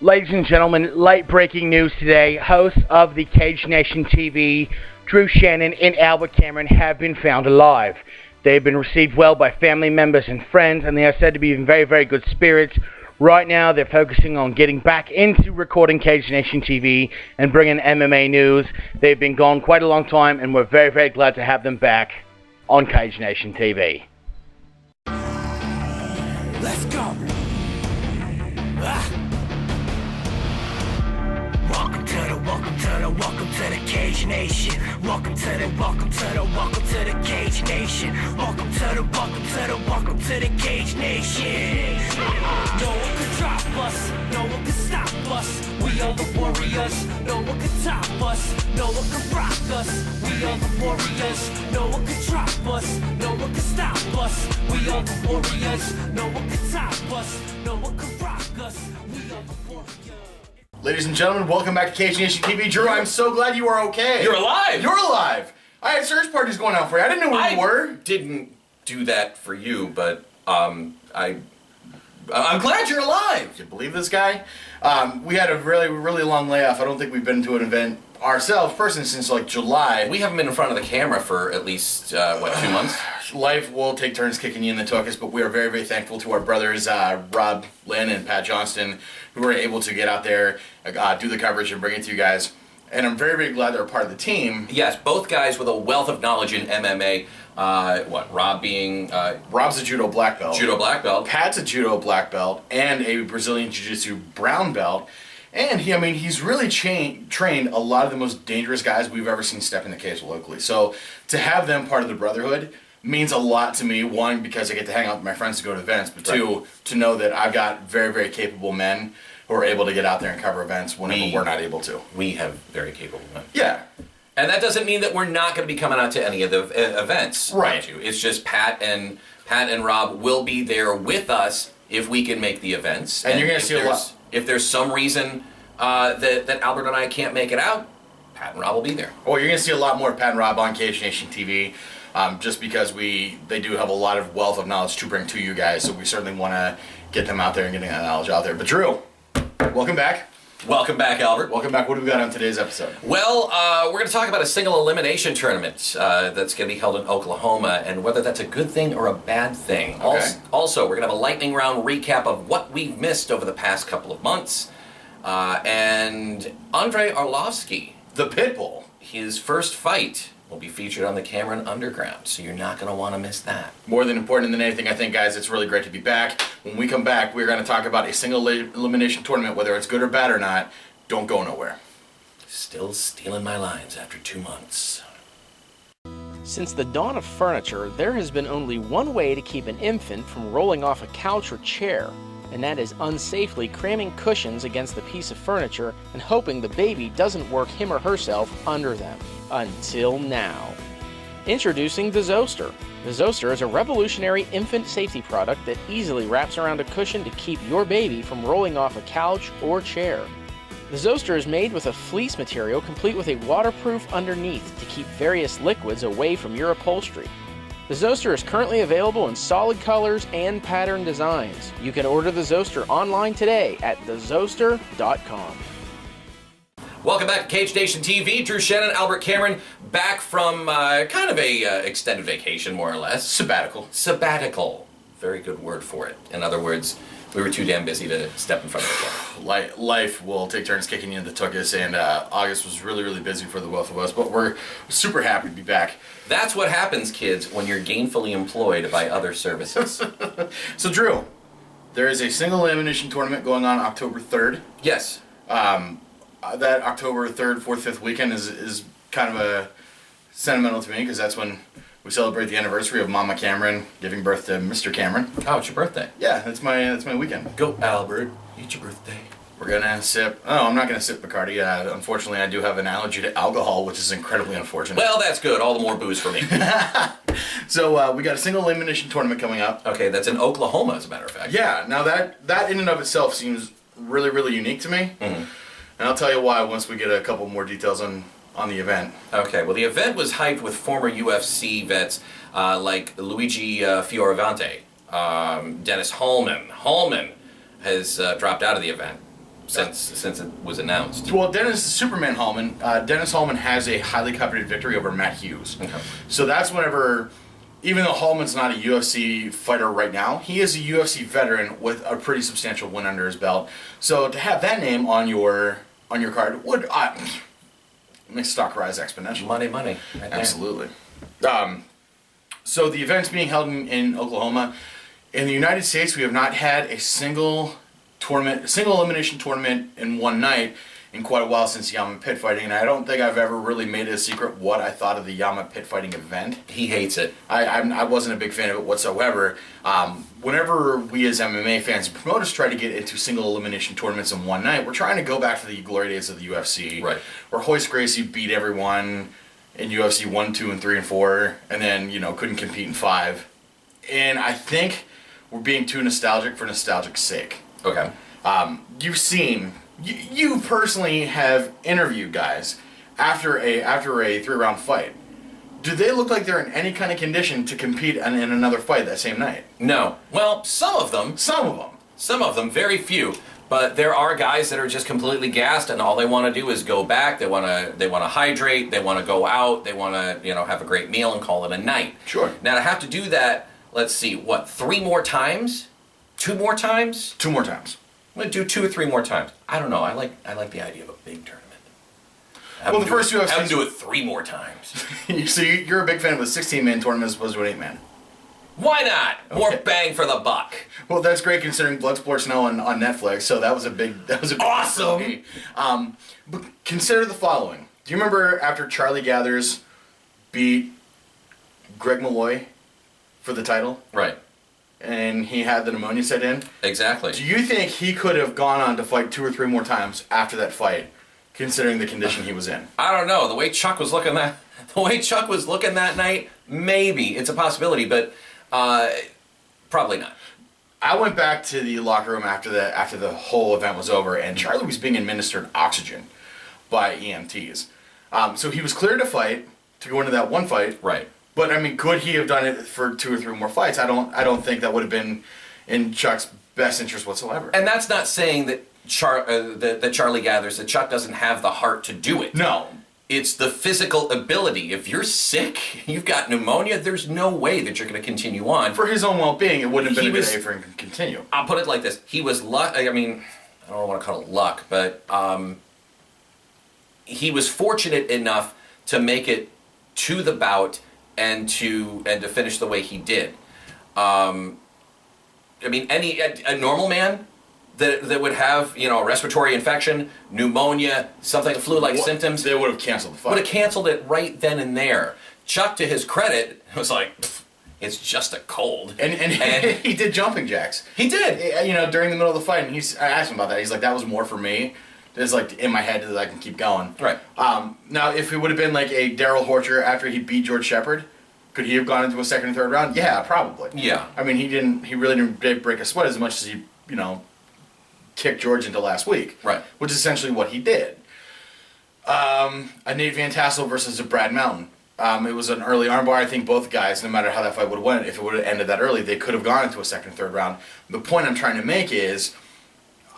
Ladies and gentlemen, late breaking news today. Hosts of the Cage Nation TV, Drew Shannon and Albert Cameron, have been found alive. They have been received well by family members and friends, and they are said to be in very, very good spirits. Right now, they're focusing on getting back into recording Cage Nation TV and bringing MMA news. They've been gone quite a long time, and we're very, very glad to have them back on Cage Nation TV. Let's go! Welcome to the Cage Nation. Welcome to the Cage Nation. Welcome to the Cage Nation. No one can drop us, no one can stop us. We are the warriors, no one can top us, no one can rock us. We are the warriors, no one can drop us, no one can stop us. We are the warriors, no one can top us, no one can rock us. We are the warriors. Ladies and gentlemen, welcome back to Cage Nation TV. Drew, I'm so glad you are okay. You're alive! You're alive! I had search parties going on for you. I didn't know where you were. Didn't do that for you, but I'm glad you're alive. Can you believe this guy? We had a really, really long layoff. I don't think we've been to an event ourselves, personally, since like July. We haven't been in front of the camera for at least, 2 months? Life will take turns kicking you in the tuchus, but we are very, very thankful to our brothers, Rob Lynn and Pat Johnston, who were able to get out there, do the coverage and bring it to you guys. And I'm very, very glad they're a part of the team. Yes, both guys with a wealth of knowledge in MMA. Rob being... Rob's a judo black belt. Judo black belt. Pat's a judo black belt and a Brazilian jiu-jitsu brown belt. And he's really trained a lot of the most dangerous guys we've ever seen step in the cage locally. So to have them part of the brotherhood means a lot to me. One, because I get to hang out with my friends to go to events, but two, to know that I've got very, very capable men who are able to get out there and cover events whenever we're not able to. We have very capable men. Yeah. And that doesn't mean that we're not going to be coming out to any of the events. Right. It's just Pat and Rob will be there with us if we can make the events. And you're going to see a lot. If there's some reason that Albert and I can't make it out, Pat and Rob will be there. Well, you're going to see a lot more of Pat and Rob on Cage Nation TV. Just because they do have a lot of wealth of knowledge to bring to you guys, so we certainly want to get them out there and getting that knowledge out there. But Drew, welcome back. Welcome back, Albert. Welcome back. What do we got on today's episode? Well, we're going to talk about a single elimination tournament that's going to be held in Oklahoma, and whether that's a good thing or a bad thing. Okay. Also, we're going to have a lightning round recap of what we've missed over the past couple of months. And Andrei Arlovski, The Pitbull. His first fight will be featured on the Cameron Underground, so you're not going to want to miss that. More than important than anything, I think, guys, it's really great to be back. When we come back, we're going to talk about a single elimination tournament, whether it's good or bad or not. Don't go nowhere. Still stealing my lines after 2 months. Since the dawn of furniture, there has been only one way to keep an infant from rolling off a couch or chair, and that is unsafely cramming cushions against the piece of furniture and hoping the baby doesn't work him or herself under them. Until now. Introducing the Zoster. The Zoster is a revolutionary infant safety product that easily wraps around a cushion to keep your baby from rolling off a couch or chair. The Zoster is made with a fleece material complete with a waterproof underneath to keep various liquids away from your upholstery. The Zoster is currently available in solid colors and pattern designs. You can order the Zoster online today at thezoster.com. Welcome back to Cage Nation TV. Drew Shannon, Albert Cameron, back from kind of a extended vacation, more or less. Sabbatical. Sabbatical. Very good word for it. In other words, we were too damn busy to step in front of the camera. Life will take turns kicking you in the tuchus, and August was really, really busy for the both of us, but we're super happy to be back. That's what happens, kids, when you're gainfully employed by other services. So, Drew, there is a single elimination tournament going on October 3rd. Yes. That October 3rd, 4th, 5th weekend is kind of a sentimental to me because that's when we celebrate the anniversary of Mama Cameron giving birth to Mr. Cameron. Oh, it's your birthday. Yeah, that's my weekend. Go, Albert. It's your birthday. We're gonna sip. Oh, I'm not gonna sip Bacardi. Unfortunately, I do have an allergy to alcohol, which is incredibly unfortunate. Well, that's good. All the more booze for me. So we got a single elimination tournament coming up. Okay, that's in Oklahoma, as a matter of fact. Yeah. Now that in and of itself seems really, really unique to me. Mm-hmm. And I'll tell you why once we get a couple more details on the event. Okay, well, the event was hyped with former UFC vets like Luigi Fioravante, Dennis Hallman. Hallman has dropped out of the event. since it was announced. Well, Dennis Superman Hallman, Dennis Hallman has a highly coveted victory over Matt Hughes. Okay. So that's whenever, even though Hallman's not a UFC fighter right now, he is a UFC veteran with a pretty substantial win under his belt. So to have that name on your card would make stock rise exponentially. Money. Right there. Absolutely. So the event's being held in Oklahoma. In the United States, we have not had a single elimination tournament in one night in quite a while since Yama pit fighting, and I don't think I've ever really made it a secret what I thought of the Yama pit fighting event. He hates it. I wasn't a big fan of it whatsoever. Whenever we as MMA fans and promoters try to get into single elimination tournaments in one night, we're trying to go back to the glory days of the UFC, right? Where Royce Gracie beat everyone in UFC 1, 2, and 3, and 4, and then couldn't compete in 5. And I think we're being too nostalgic for nostalgic's sake. Okay. You personally have interviewed guys after a 3-round fight. Do they look like they're in any kind of condition to compete in another fight that same night? No. Well, some of them. Very few. But there are guys that are just completely gassed, and all they want to do is go back. They want to hydrate. They want to go out. They want to have a great meal and call it a night. Sure. Now to have to do that, let's see, 3 more times? 2 more times? 2 more times. I'm gonna do 2 or 3 more times. I don't know. I like the idea of a big tournament. Well, the first UFC. Have them do it 3 more times. So you're a big fan of a 16-man tournament as opposed to an 8-man. Why not? More bang for the buck. Well, that's great considering Bloodsport's now on Netflix. So that was a big awesome. Movie. But consider the following. Do you remember after Charlie Gathers beat Greg Malloy for the title? Right. And he had the pneumonia set in? Exactly. Do you think he could have gone on to fight 2 or 3 more times after that fight, considering the condition he was in? I don't know. The way Chuck was looking that night, maybe it's a possibility, but probably not. I went back to the locker room after the whole event was over, and Charlie was being administered oxygen by EMTs. So he was cleared to fight, to go into that one fight. Right. But I mean, could he have done it for 2 or 3 more fights? I don't think that would have been in Chuck's best interest whatsoever. And that's not saying that Charlie Gathers that Chuck doesn't have the heart to do it. No. It's the physical ability. If you're sick, you've got pneumonia, there's no way that you're going to continue on. For his own well-being, it wouldn't have been a good idea for him to continue. I'll put it like this. He was I mean, I don't want to call it luck, but he was fortunate enough to make it to the bout and to finish the way he did. I mean, a normal man that would have a respiratory infection, pneumonia, something flu-like symptoms, they would have canceled the fight. Would have canceled it right then and there. Chuck, to his credit, was like, it's just a cold. And he did jumping jacks. He did. During the middle of the fight, and I asked him about that. He's like, that was more for me. It's like in my head that I can keep going. Right. Now, if it would have been like a Daryl Horcher after he beat George Shepard, could he have gone into a second and third round? Yeah, probably. Yeah. I mean, he really didn't break a sweat as much as he, kicked George into last week. Right. Which is essentially what he did. A Nate Van Tassel versus a Brad Mountain. It was an early armbar. I think both guys, no matter how that fight would have went, if it would have ended that early, they could have gone into a second and third round. The point I'm trying to make is,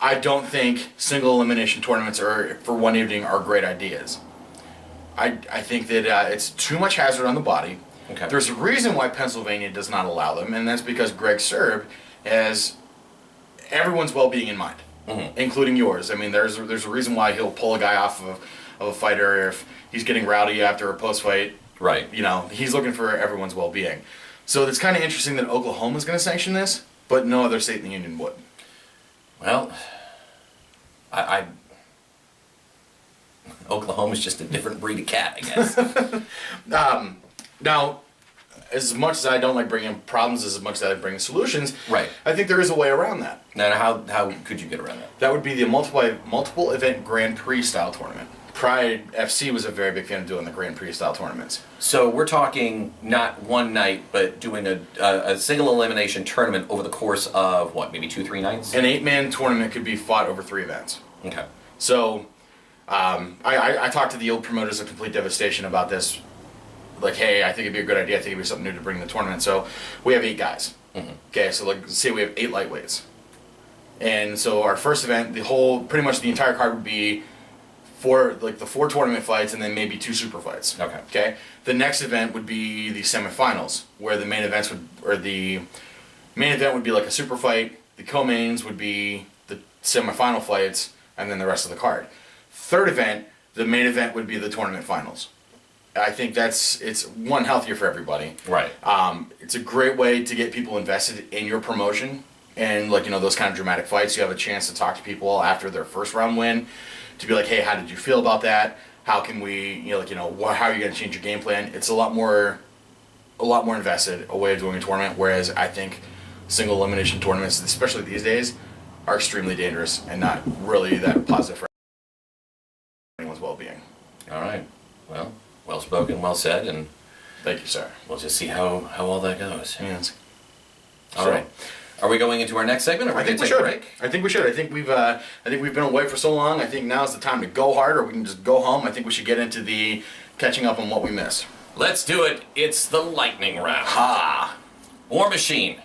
I don't think single elimination tournaments for one evening are great ideas. I think that it's too much hazard on the body. Okay. There's a reason why Pennsylvania does not allow them, and that's because Greg Serb has everyone's well-being in mind, including yours. I mean, there's a reason why he'll pull a guy off of a fighter if he's getting rowdy after a post-fight. Right. He's looking for everyone's well-being. So it's kind of interesting that Oklahoma's going to sanction this, but no other state in the union would. Well, Oklahoma's just a different breed of cat, I guess. Now, as much as I don't like bringing problems, as much as I like bringing solutions, right. I think there is a way around that. Now, how could you get around that? That would be the multiple event Grand Prix style tournament. Pride FC was a very big fan of doing the Grand Prix style tournaments. So we're talking not one night, but doing a single elimination tournament over the course of, maybe 2-3 nights? An 8-man tournament could be fought over 3 events. Okay. So, I talked to the old promoters of Complete Devastation about this. Like, hey, I think it'd be a good idea. I think it'd be something new to bring to the tournament. So, we have 8 guys. Mm-hmm. Okay, so let's say we have 8 lightweights. And so our first event, pretty much the entire card would be the 4 tournament fights and then maybe 2 super fights. Okay. Okay. The next event would be the semifinals, where the main event would be like a super fight. The co-mains would be the semifinal fights, and then the rest of the card. Third event, the main event would be the tournament finals. I think it's one, healthier for everybody. Right. It's a great way to get people invested in your promotion, and those kind of dramatic fights. You have a chance to talk to people after their first round win, to be like, hey, how did you feel about that? How can we, how are you going to change your game plan? It's a lot more invested a way of doing a tournament. Whereas I think single elimination tournaments, especially these days, are extremely dangerous and not really that positive for anyone's well-being. All right. Well spoken, well said, and Thank you, sir. we'll just see how all that goes. Yes. All right. Are we going into our next segment, or are we going to take a break? I think we should. I think we've been away for so long. I think now's the time to go hard, or we can just go home. I think we should get into the catching up on what we missed. Let's do it. It's the lightning round. WarMachine.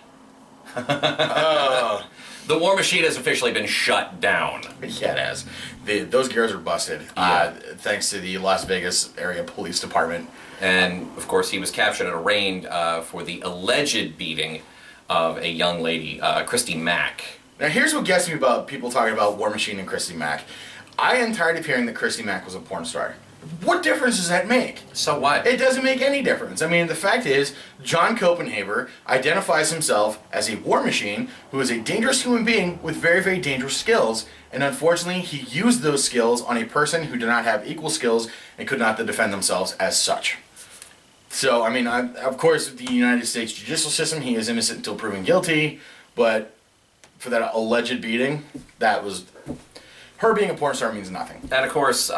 The WarMachine has officially been shut down. Yeah, it has. Those gears are busted. Yeah. Thanks to the Las Vegas area police department. And, of course, he was captured and arraigned for the alleged beating of a young lady, Christy Mack. Now, here's what gets me about people talking about WarMachine and Christy Mack. I am tired of hearing that Christy Mack was a porn star. What difference does that make? So what? It doesn't make any difference. I mean, the fact is, John Copenhaver identifies himself as a war machine who is a dangerous human being with very, very dangerous skills, and unfortunately, he used those skills on a person who did not have equal skills and could not defend themselves as such. So, I mean, of course, the United States judicial system, he is innocent until proven guilty, but for that alleged beating, that was... Her being a porn star means nothing. And of course,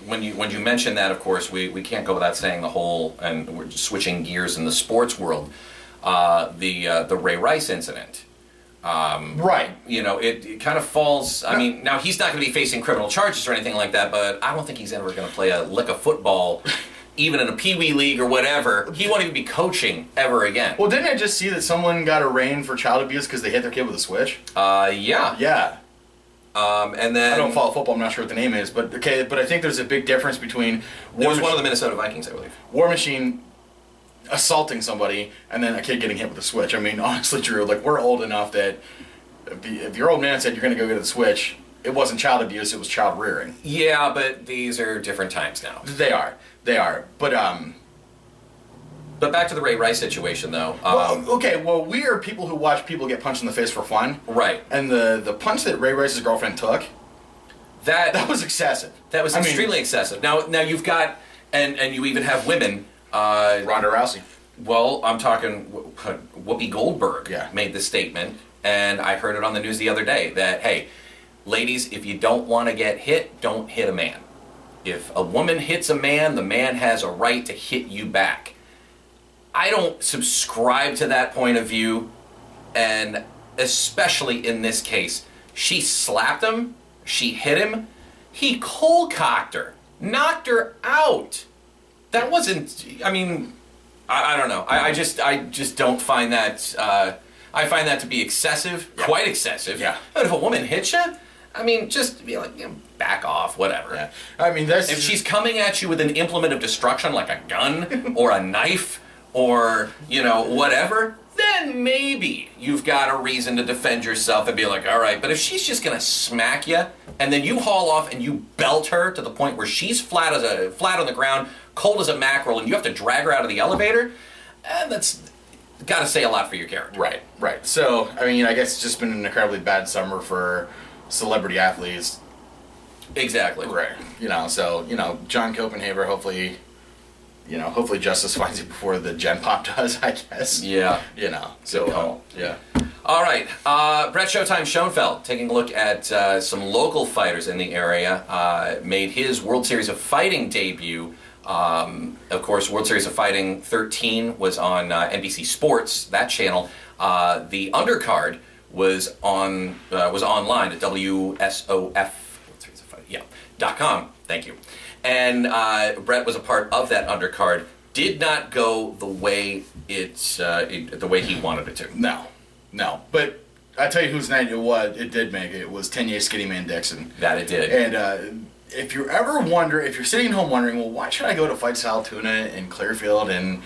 when you mention that, of course, we can't go without saying the whole, and we're just switching gears in the sports world, the Ray Rice incident. Right. It kind of falls. I mean, now he's not going to be facing criminal charges or anything like that, but I don't think he's ever going to play a lick of football, even in a peewee league or whatever. He won't even be coaching ever again. Well, didn't I just see that someone got arraigned for child abuse because they hit their kid with a switch? Yeah. Yeah. And then I don't follow football. I'm not sure what the name is, but okay. But I think there's a big difference between it was one of the Minnesota Vikings, I believe. WarMachine assaulting somebody and then a kid getting hit with a switch. I mean, honestly, Drew, we're old enough that if your old man said you're going to go get a switch, it wasn't child abuse; it was child rearing. Yeah, but these are different times now. They are. But back to the Ray Rice situation, though. Well, we are people who watch people get punched in the face for fun. Right. And the punch that Ray Rice's girlfriend took, that was excessive. That was extremely excessive. Now you've got, and you even have women. Ronda Rousey. Well, I'm talking Whoopi Goldberg made this statement, and I heard it on the news the other day that, hey, ladies, if you don't want to get hit, don't hit a man. If a woman hits a man, the man has a right to hit you back. I don't subscribe to that point of view, and especially in this case, she slapped him, she hit him, he cold-cocked her, knocked her out. That wasn't, I mean, I don't know. I just don't find that, I find that to be excessive, quite excessive. Yeah. But if a woman hits you, I mean, just be like, back off, whatever. Yeah. I mean, if she's coming at you with an implement of destruction like a gun or a knife, or, whatever, then maybe you've got a reason to defend yourself and be like, all right, but if she's just going to smack you, and then you haul off and you belt her to the point where she's flat on the ground, cold as a mackerel, and you have to drag her out of the elevator, that's got to say a lot for your character. Right. So, I mean, I guess it's just been an incredibly bad summer for celebrity athletes. Exactly. Right. So, John Copenhaver, hopefully justice finds it before the Gen Pop does, I guess. Yeah. So, yeah. All right. Brett Showtime Schoenfeld, taking a look at some local fighters in the area, made his World Series of Fighting debut. Of course, World Series of Fighting 13 was on NBC Sports, that channel. The undercard was online at WSOF.com. Thank you. And Brett was a part of that undercard. Did not go the way the way he wanted it to. No. But I tell you whose night it was. It did make it. It was Tenier Skinny Man Dixon. That it did. And if you ever wonder, if you're sitting at home wondering, well, why should I go to fight Altoona and Clearfield and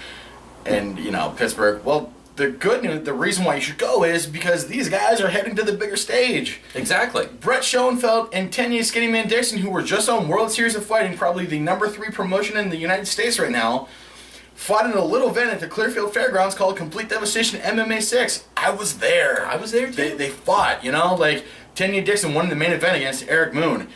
Pittsburgh? Well, the good news, the reason why you should go is because these guys are heading to the bigger stage. Exactly. Brett Schoenfeld and Tenier Skinny Man Dixon, who were just on World Series of Fighting, probably the number 3 promotion in the United States right now, fought in a little event at the Clearfield Fairgrounds called Complete Devastation MMA 6. I was there. I was there too. They fought, like Tenier Dixon won the main event against Eric Moon.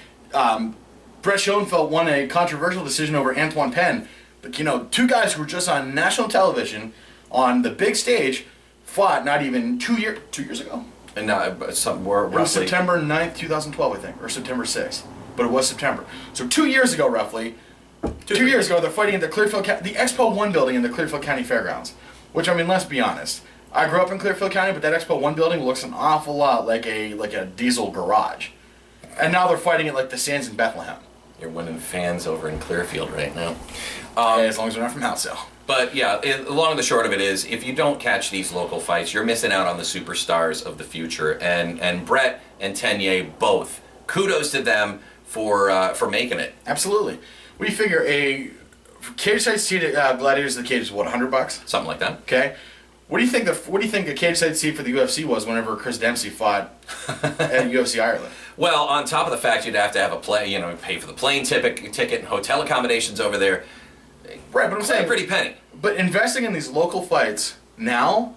Brett Schoenfeld won a controversial decision over Antoine Penn. But, 2 guys who were just on national television on the big stage fought not even 2 years ago. And some were roughly. It was September 9th, 2012, I think, or September 6th. But it was September. So 2 years ago, roughly, 2 years ago, they're fighting at the the Expo 1 building in the Clearfield County Fairgrounds. Which, let's be honest. I grew up in Clearfield County, but that Expo 1 building looks an awful lot like a diesel garage. And now they're fighting at like the Sands in Bethlehem. You're winning fans over in Clearfield right now. As long as they're not from Housesdale. But yeah, the long and the short of it is, if you don't catch these local fights, you're missing out on the superstars of the future. And Brett and Tenier both, kudos to them for making it. Absolutely. We figure a cage side seat at Gladiators of the Cage is what, $100? Something like that. Okay. What do you think a cage side seat for the UFC was whenever Chris Dempsey fought at UFC Ireland? Well, on top of the fact you'd have to have pay for the plane ticket and hotel accommodations over there. Right, but I'm saying pretty penny. But investing in these local fights now,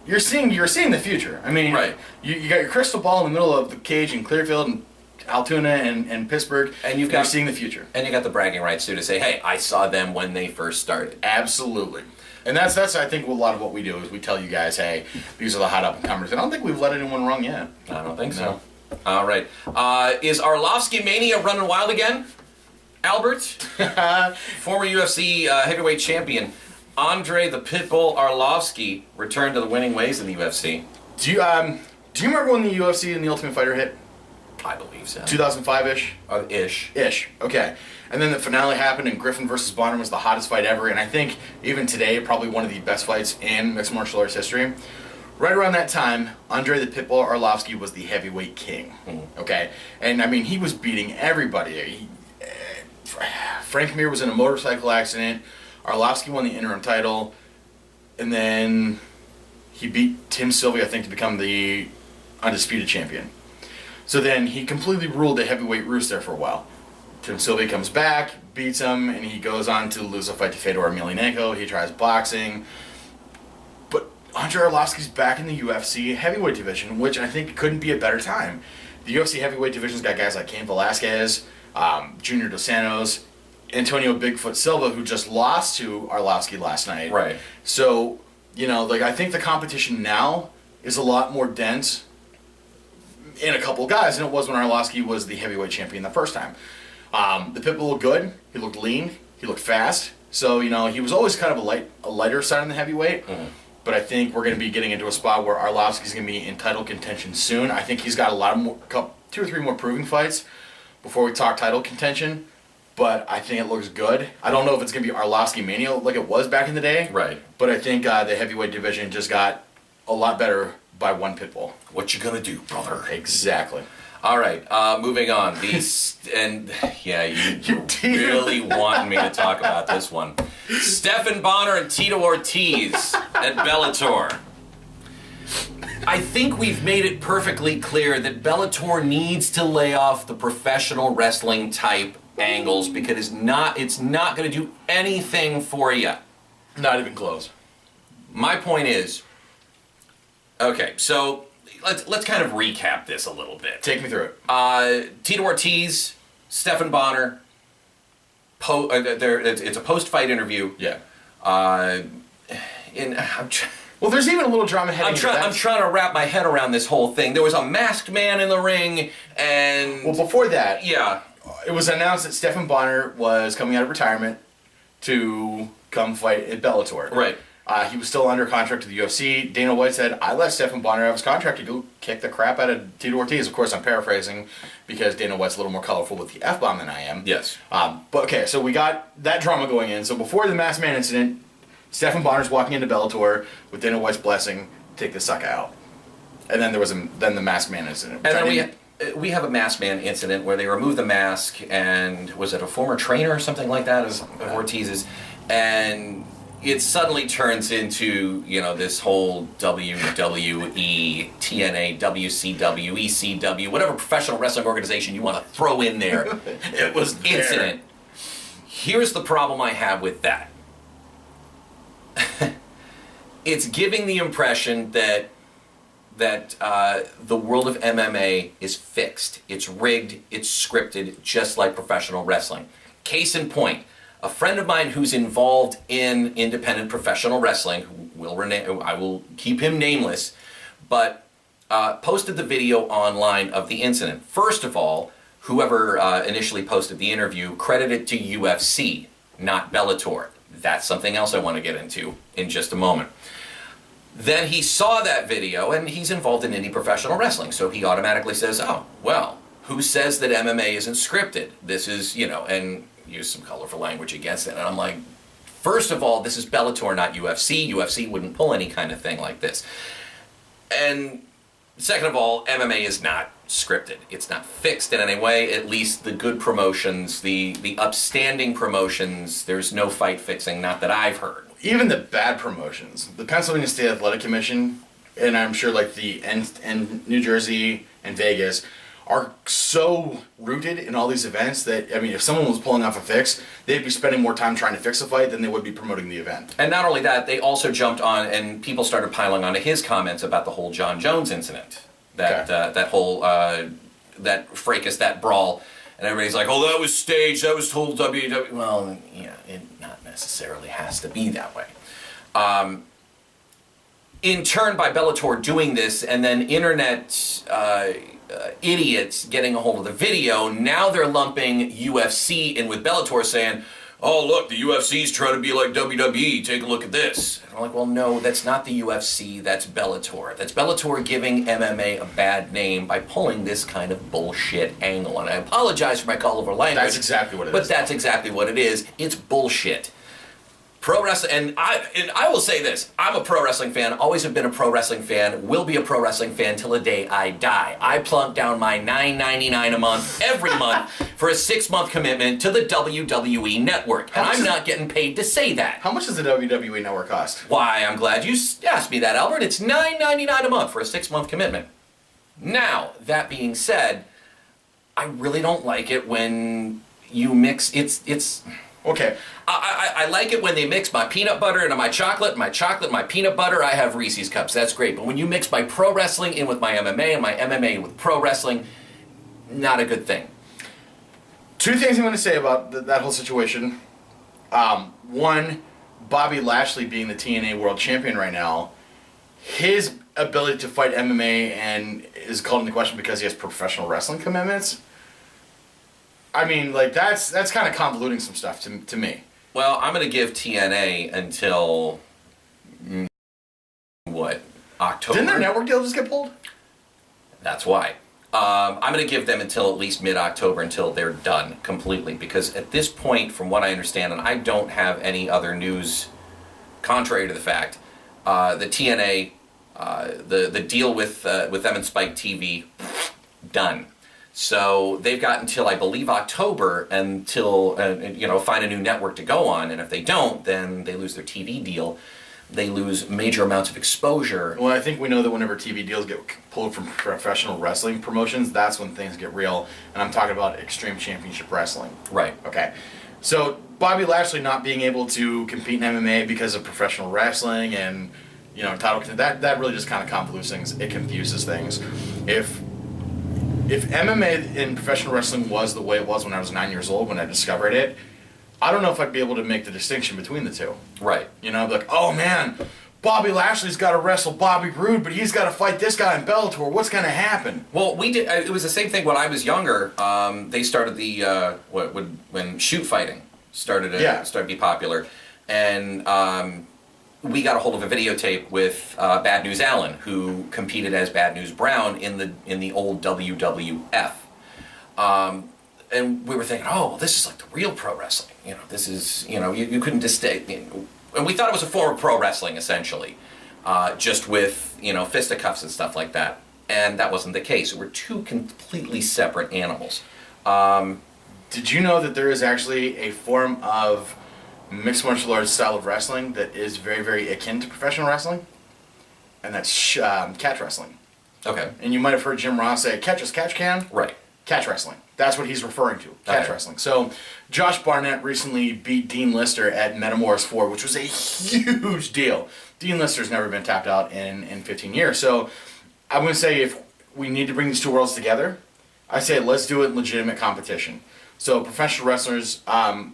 you're seeing the future. Right. You got your crystal ball in the middle of the cage in Clearfield and Altoona and Pittsburgh, and you're seeing the future. And you got the bragging rights too to say, hey, I saw them when they first started. Absolutely. And that's I think a lot of what we do is we tell you guys, hey, these are the hot up and comers. And I don't think we've let anyone wrong yet. I don't think so. All right. Is Arlovski Mania running wild again? Albert, former UFC heavyweight champion Andrei the Pitbull Arlovski returned to the winning ways in the UFC. Do you remember when the UFC and the Ultimate Fighter hit? I believe so. 2005-ish? Ish. Okay. And then the finale happened, and Griffin versus Bonnar was the hottest fight ever, and I think even today, probably one of the best fights in mixed martial arts history. Right around that time, Andrei the Pitbull Arlovski was the heavyweight king. Okay? And, he was beating everybody. Frank Mir was in a motorcycle accident. Arlovski won the interim title, and then he beat Tim Sylvia, I think, to become the undisputed champion. So then he completely ruled the heavyweight roost there for a while. Tim Sylvia comes back, beats him, and he goes on to lose a fight to Fedor Emelianenko. He tries boxing. But Andrei Arlovski's back in the UFC heavyweight division, which I think couldn't be a better time. The UFC heavyweight division's got guys like Cain Velasquez, Junior Dos Santos, Antonio Bigfoot Silva, who just lost to Arlovski last night. Right. So, I think the competition now is a lot more dense in a couple of guys than it was when Arlovski was the heavyweight champion the first time. The Pitbull looked good. He looked lean. He looked fast. So, he was always kind of a lighter side on the heavyweight. Mm-hmm. But I think we're going to be getting into a spot where Arlovski's going to be in title contention soon. I think he's got two or three more proving fights before we talk title contention. But I think it looks good. I don't know if it's going to be Arlovski Mania like it was back in the day. Right. But I think the heavyweight division just got a lot better by one Pitbull. What you gonna do, brother? Exactly. All right, moving on. You really want me to talk about this one. Stephan Bonnar and Tito Ortiz at Bellator. I think we've made it perfectly clear that Bellator needs to lay off the professional wrestling type angles because it's not going to do anything for you. Not even close. My point is, okay, so let's kind of recap this a little bit. Take me through it. Tito Ortiz, Stephan Bonnar. It's a post-fight interview. Yeah. Well, there's even a little drama heading. I'm trying to wrap my head around this whole thing. There was a masked man in the ring, and before that, yeah, it was announced that Stephan Bonnar was coming out of retirement to come fight at Bellator. Right. He was still under contract to the UFC. Dana White said, I let Stephan Bonnar have his contract to go kick the crap out of Tito Ortiz. Of course, I'm paraphrasing because Dana White's a little more colorful with the F-bomb than I am. Yes. But okay, so we got that drama going in. So before the masked man incident, Stephan Bonner's walking into Bellator with Dana White's blessing, take this sucker out. And then there was then the masked man incident. And then we have a masked man incident where they removed the mask, and was it a former trainer or something like that of Ortiz's, and it suddenly turns into, you know, this whole WWE, TNA, WCW, ECW, whatever professional wrestling organization you want to throw in there. It was there. Incident. Here's the problem I have with that. It's giving the impression that the world of MMA is fixed. It's rigged. It's scripted, just like professional wrestling. Case in point, a friend of mine who's involved in independent professional wrestling, I will keep him nameless, but posted the video online of the incident. First of all, whoever initially posted the interview credited to UFC, not Bellator. That's something else I want to get into in just a moment. Then he saw that video, and he's involved in indie professional wrestling, so he automatically says, oh, well, who says that MMA isn't scripted? This is, you know, and use some colorful language against it. And I'm like, first of all, this is Bellator, not UFC. UFC wouldn't pull any kind of thing like this. And second of all, MMA is not scripted. It's not fixed in any way. At least the good promotions, the upstanding promotions, there's no fight fixing, not that I've heard. Even the bad promotions, the Pennsylvania State Athletic Commission, and I'm sure like and New Jersey and Vegas, are so rooted in all these events that, I mean, if someone was pulling off a fix, they'd be spending more time trying to fix a fight than they would be promoting the event. And not only that, they also jumped on, and people started piling onto his comments about the whole John Jones incident. That whole, that fracas, that brawl. And everybody's like, oh, that was staged, that was told WWE. Well, yeah, it not necessarily has to be that way. In turn, by Bellator doing this, and then internet idiots getting a hold of the video, now they're lumping UFC in with Bellator, saying, oh, look, the UFC's trying to be like WWE, take a look at this. And I'm like, well, no, that's not the UFC, that's Bellator. That's Bellator giving MMA a bad name by pulling this kind of bullshit angle. And I apologize for my colorful language. That's exactly what it is. But that's exactly what it is. It's bullshit. Pro wrestling, and I will say this, I'm a pro wrestling fan, always have been a pro wrestling fan, will be a pro wrestling fan till the day I die. I plunk down my $9.99 a month, every month, for a 6-month commitment to the WWE Network. And I'm not getting paid to say that. How much does the WWE Network cost? Why, I'm glad you asked me that, Albert. It's $9.99 a month for a 6-month commitment. Now, that being said, I really don't like it when you mix, Okay. I like it when they mix my peanut butter into my chocolate, my peanut butter. I have Reese's Cups. That's great. But when you mix my pro wrestling in with my MMA and my MMA with pro wrestling, not a good thing. 2 things I'm going to say about that whole situation. One, Bobby Lashley being the TNA World Champion right now, his ability to fight MMA and is called into question because he has professional wrestling commitments. I mean, like, that's kind of convoluting some stuff to me. Well, I'm going to give TNA until, October? Didn't their network deal just get pulled? That's why. I'm going to give them until at least mid-October until they're done completely. Because at this point, from what I understand, and I don't have any other news contrary to the fact, the TNA, the deal with them and Spike TV, done. So they've got until, I believe, October until, find a new network to go on. And if they don't, then they lose their TV deal. They lose major amounts of exposure. Well, I think we know that whenever TV deals get pulled from professional wrestling promotions, that's when things get real. And I'm talking about Extreme Championship Wrestling. Right. Okay. So Bobby Lashley not being able to compete in MMA because of professional wrestling and, title, that really just kind of convolutes things. It confuses things. If MMA in professional wrestling was the way it was when I was 9 years old, when I discovered it, I don't know if I'd be able to make the distinction between the two. Right. I'd be like, oh man, Bobby Lashley's got to wrestle Bobby Roode, but he's got to fight this guy in Bellator. What's going to happen? Well, we did. It was the same thing when I was younger. They started the when shoot fighting started to be popular, and we got a hold of a videotape with Bad News Allen, who competed as Bad News Brown in the old WWF. And we were thinking, oh, well, this is like the real pro wrestling. This is, you couldn't distinct. And we thought it was a form of pro wrestling, essentially. just with, fisticuffs and stuff like that. And that wasn't the case. It were two completely separate animals. Did you know that there is actually a form of mixed martial arts style of wrestling that is very, very akin to professional wrestling? And that's catch wrestling. Okay. And you might have heard Jim Ross say, catch as catch can. Right. Catch wrestling. That's what he's referring to. Catch wrestling. So Josh Barnett recently beat Dean Lister at Metamoris 4, which was a huge deal. Dean Lister's never been tapped out in 15 years. So I'm going to say if we need to bring these two worlds together, I say let's do it in legitimate competition. So professional wrestlers,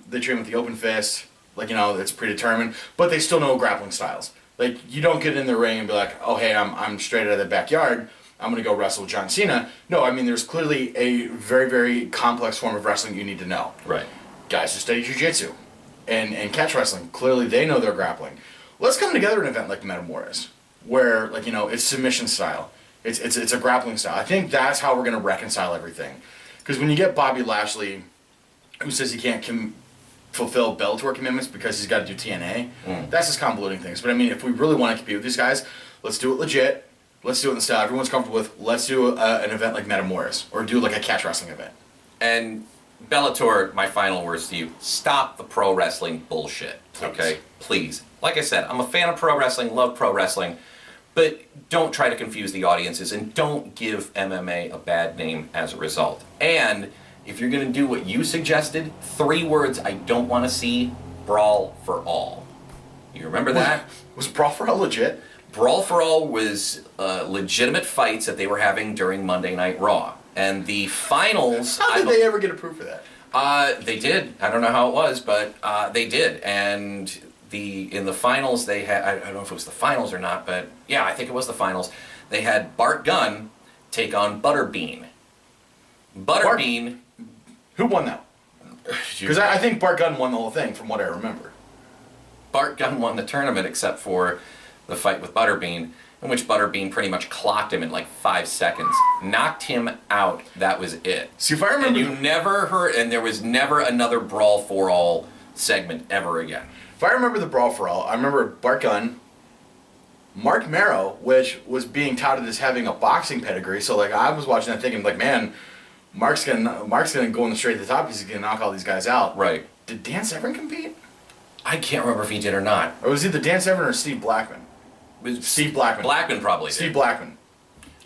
they train with the open fist, it's predetermined, but they still know grappling styles. Like, you don't get in the ring and be like, oh, hey, I'm straight out of the backyard, I'm going to go wrestle with John Cena. No, I mean, there's clearly a very, very complex form of wrestling you need to know. Right. Guys who study jiu-jitsu and catch wrestling, clearly they know their grappling. Let's come together in an event like Metamoris, where, it's submission style. It's a grappling style. I think that's how we're going to reconcile everything. Because when you get Bobby Lashley, who says he can't fulfill Bellator commitments because he's got to do TNA, that's just convoluting things. But I mean, if we really want to compete with these guys, let's do it legit. Let's do it in the style everyone's comfortable with. Let's do an event like Metamoris, or do like a catch wrestling event. And Bellator, my final words to you, stop the pro wrestling bullshit, okay? Please. Like I said, I'm a fan of pro wrestling, love pro wrestling, but don't try to confuse the audiences and don't give MMA a bad name as a result. And if you're going to do what you suggested, 3 words I don't want to see: Brawl for All. You remember that? Was Brawl for All legit? Brawl for All was legitimate fights that they were having during Monday Night Raw. And the finals... How did they ever get approved for that? They did. I don't know how it was, but they did. And in the finals, they had... I don't know if it was the finals or not, but yeah, I think it was the finals. They had Bart Gunn take on Butterbean. Butterbean... Who won that? Because I think Bart Gunn won the whole thing, from what I remember. Bart Gunn won the tournament, except for the fight with Butterbean, in which Butterbean pretty much clocked him in like 5 seconds. Knocked him out. That was it. See, if I remember... And you never heard... And there was never another Brawl for All segment ever again. If I remember the Brawl for All, I remember Bart Gunn, Mark Merrow, which was being touted as having a boxing pedigree, so I was watching that thinking, man... Mark's gonna go in straight to the top. He's gonna knock all these guys out. Right. Did Dan Severn compete? I can't remember if he did or not. Or was it either Dan Severn or Steve Blackman? Steve Blackman. Blackman probably did. Steve Blackman,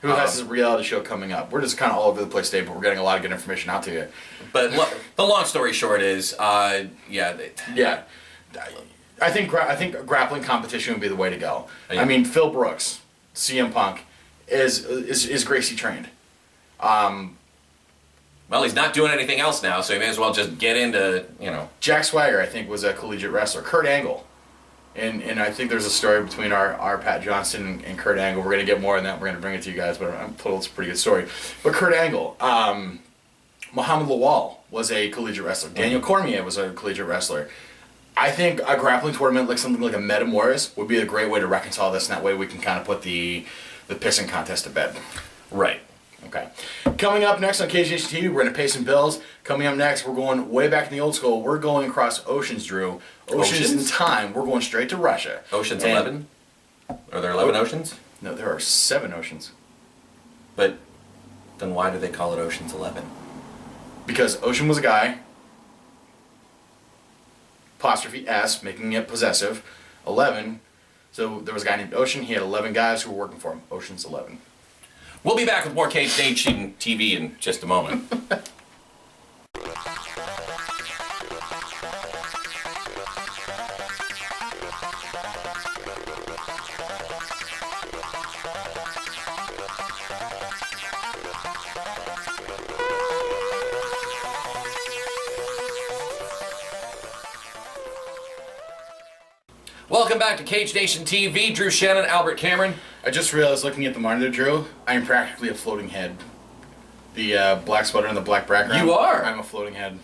who has his reality show coming up. We're just kind of all over the place today, but we're getting a lot of good information out to you. But the long story short is, yeah. I think grappling competition would be the way to go. Yeah. I mean, Phil Brooks, CM Punk, is Gracie trained. Well, he's not doing anything else now, so he may as well just get into, Jack Swagger, I think, was a collegiate wrestler. Kurt Angle. And I think there's a story between our Pat Johnston and Kurt Angle. We're going to get more on that. We're going to bring it to you guys, but I'm told it's a pretty good story. But Kurt Angle, Muhammad Lawal was a collegiate wrestler. Daniel Cormier was a collegiate wrestler. I think a grappling tournament, like something like a Metamoris, would be a great way to reconcile this, and that way we can kind of put the pissing contest to bed. Right. Okay. Coming up next on KGHT, we're going to pay some bills. Coming up next, we're going way back in the old school. We're going across oceans, Drew. Oceans in time. We're going straight to Russia. Oceans 11? Are there 11 oceans? No, there are 7 oceans. But then why do they call it Oceans 11? Because Ocean was a guy. Apostrophe S, making it possessive. 11. So there was a guy named Ocean. He had 11 guys who were working for him. Ocean's 11. We'll be back with more Cage Nation TV in just a moment. Welcome back to Cage Nation TV. Drew Shannon, Albert Cameron. I just realized, looking at the monitor, Drew, I am practically a floating head. The black sweater and the black background. You are? I'm a floating head.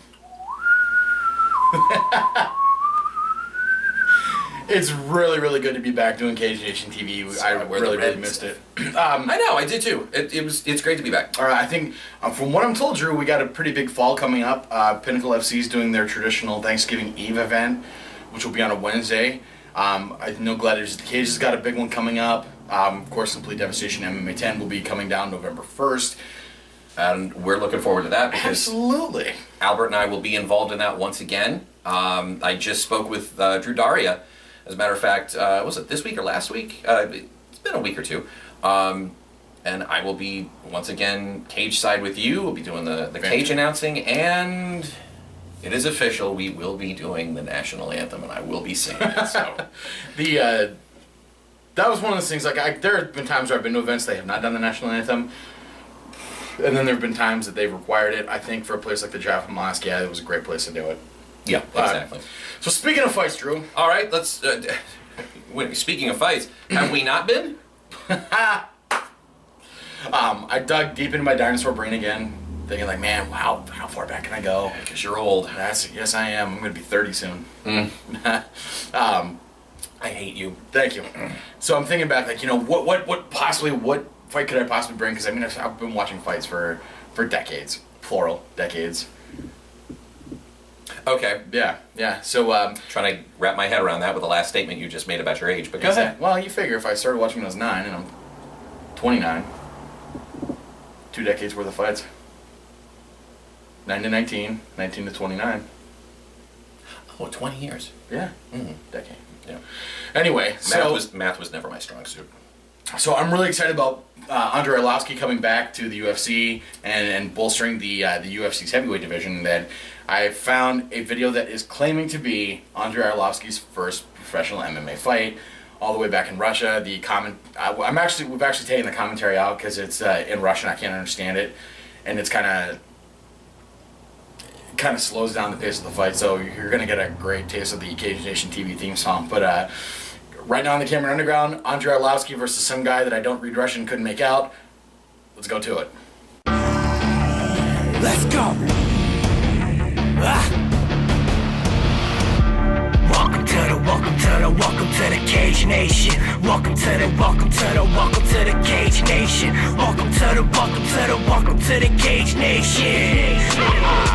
It's really, really good to be back doing Cage Nation TV. I really missed it. I know, I did too. It's great to be back. All right, I think from what I'm told, Drew, we got a pretty big fall coming up. Pinnacle FC is doing their traditional Thanksgiving Eve event, which will be on a Wednesday. I know Gladiators of the Cage has got a big one coming up. Of course, Complete Devastation MMA 10 will be coming down November 1st. And we're looking forward to that because Absolutely. Albert and I will be involved in that once again. I just spoke with Drew Daria. As a matter of fact, was it this week or last week? It's been a week or two. And I will be, once again, cage side with you. We'll be doing the cage announcing, and it is official. We will be doing the national anthem, and I will be singing it. So. That was one of those things, like, there have been times where I've been to events they have not done the national anthem. And then there have been times that they've required it. I think for a place like the Jaffa Mosque, yeah, it was a great place to do it. Yeah, exactly. So speaking of fights, Drew. All right, let's. Speaking of fights, have we not been? I dug deep into my dinosaur brain again, thinking like, man, wow, how far back can I go? Because you're old. Yes, I am. I'm going to be 30 soon. I hate you. Thank you. So I'm thinking back, like, what fight could I possibly bring? Because I mean, I've been watching fights for decades, plural decades. Okay. Yeah. So Trying to wrap my head around that with the last statement you just made about your age, but go ahead. Well, you figure if I started watching when I was 9 and I'm 29, 2 decades worth of fights. 9 to 19, 19 to 29. Oh, 20 years. Yeah. Mm-hmm. Decade. Yeah. Anyway, math was never my strong suit. So I'm really excited about Andrei Arlovski coming back to the UFC and bolstering the UFC's heavyweight division. That I found a video that is claiming to be Andrei Arlovski's first professional MMA fight, all the way back in Russia. We've actually taken the commentary out because it's in Russian. I can't understand it, and it's kind of slows down the pace of the fight. So you're gonna get a great taste of the Cage Nation TV theme song, but. Right now on the Cameron Underground, Andrei Arlovski versus some guy that I don't read Russian, couldn't make out. Let's go to it. Let's go. Welcome to the Cage Nation. Welcome to the Cage Nation. Welcome to the Cage Nation.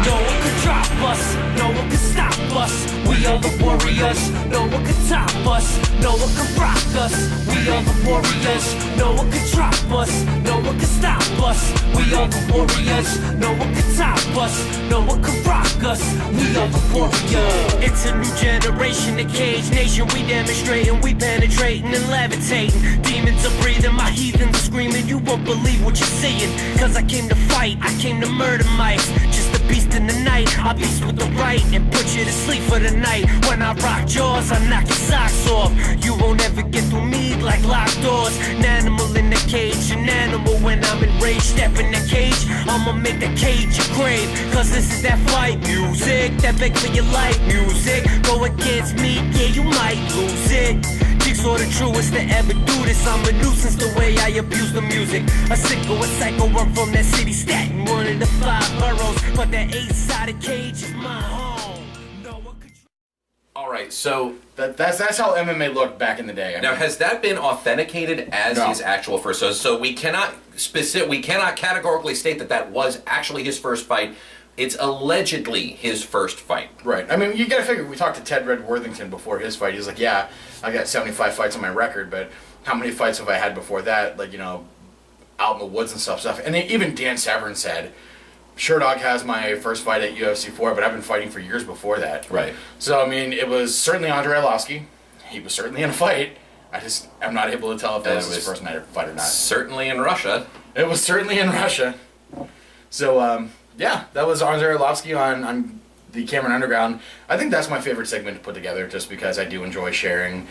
No one can drop us, no one can stop us. We are the warriors, no one can top us, no one can rock us. We are the warriors, no one can drop us, no one can stop us. We are the warriors, no one can top us, no one can rock us. We are the warriors. It's a new generation, the Cage Nation. We demonstrating, we penetrating and levitating. Demons are breathing, my heathens are screaming. You won't believe what you're seeing, cause I came to fight, I came to murder mice. Just a beast in the night, I beast with the right and put you to sleep for the night. When I rock jaws, I knock your socks off. You won't ever get through me like locked doors. An animal in the cage, an animal when I'm enraged. Step in the cage, I'ma make the cage your grave. Cause this is that fight music, that beg for your life music. Go against me, yeah, you might lose it. Jigsaw the truest to ever do this. I'm a nuisance the way I abuse the music. A sicko, a psycho, I'm from that city, Staten. One of the 5 boroughs, but that 8-sided cage is my home. No one could. All right, so That's how MMA looked back in the day. now has that been authenticated as No. his actual first? So we cannot categorically state that was actually his first fight. It's allegedly his first fight. Right. I mean, you gotta figure, we talked to Ted Red Worthington before his fight. He's like, yeah, I got 75 fights on my record, but how many fights have I had before that? Like, out in the woods and stuff. And even Dan Severn said, Sherdog has my first fight at UFC 4, but I've been fighting for years before that. Right. So, I mean, it was certainly Andrei Arlovski. He was certainly in a fight. I'm not able to tell if that was his first fight or not. Certainly in Russia. It was certainly in Russia. So, yeah, that was Andrei Arlovski on the Cameron Underground. I think that's my favorite segment to put together, just because I do enjoy sharing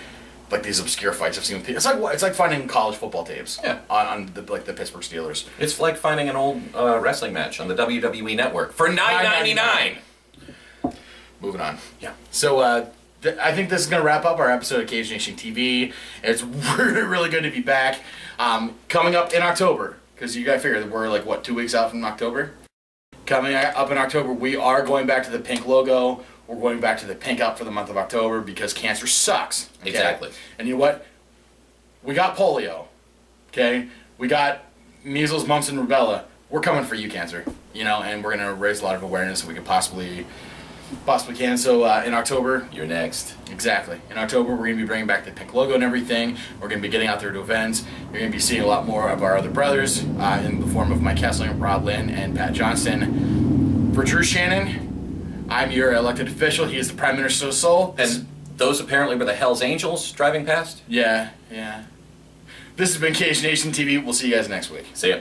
like these obscure fights I've seen with people. It's like finding college football tapes. Yeah. On the Pittsburgh Steelers. It's like finding an old wrestling match on the WWE Network for $9.99. Moving on. Yeah. So I think this is going to wrap up our episode of Cage Nation TV. It's really, really good to be back. Coming up in October, because you got to figure that we're 2 weeks out from October? Coming up in October, we are going back to the pink logo. We're going back to the pink up for the month of October because cancer sucks. Okay? Exactly. And you know what? We got polio. Okay? We got measles, mumps, and rubella. We're coming for you, cancer. And we're going to raise a lot of awareness so we can possibly possibly can. So in October, You're next. exactly. In October, we're going to be bringing back the pink logo and everything. We're going to be getting out there to events. You're going to be seeing a lot more of our other brothers in the form of Mike Kessler, Rob Lynn, and Pat Johnson. For Drew Shannon, I'm your elected official. He is the Prime Minister of Seoul. And those apparently were the Hells Angels driving past? Yeah. This has been Cage Nation TV. We'll see you guys next week. See ya.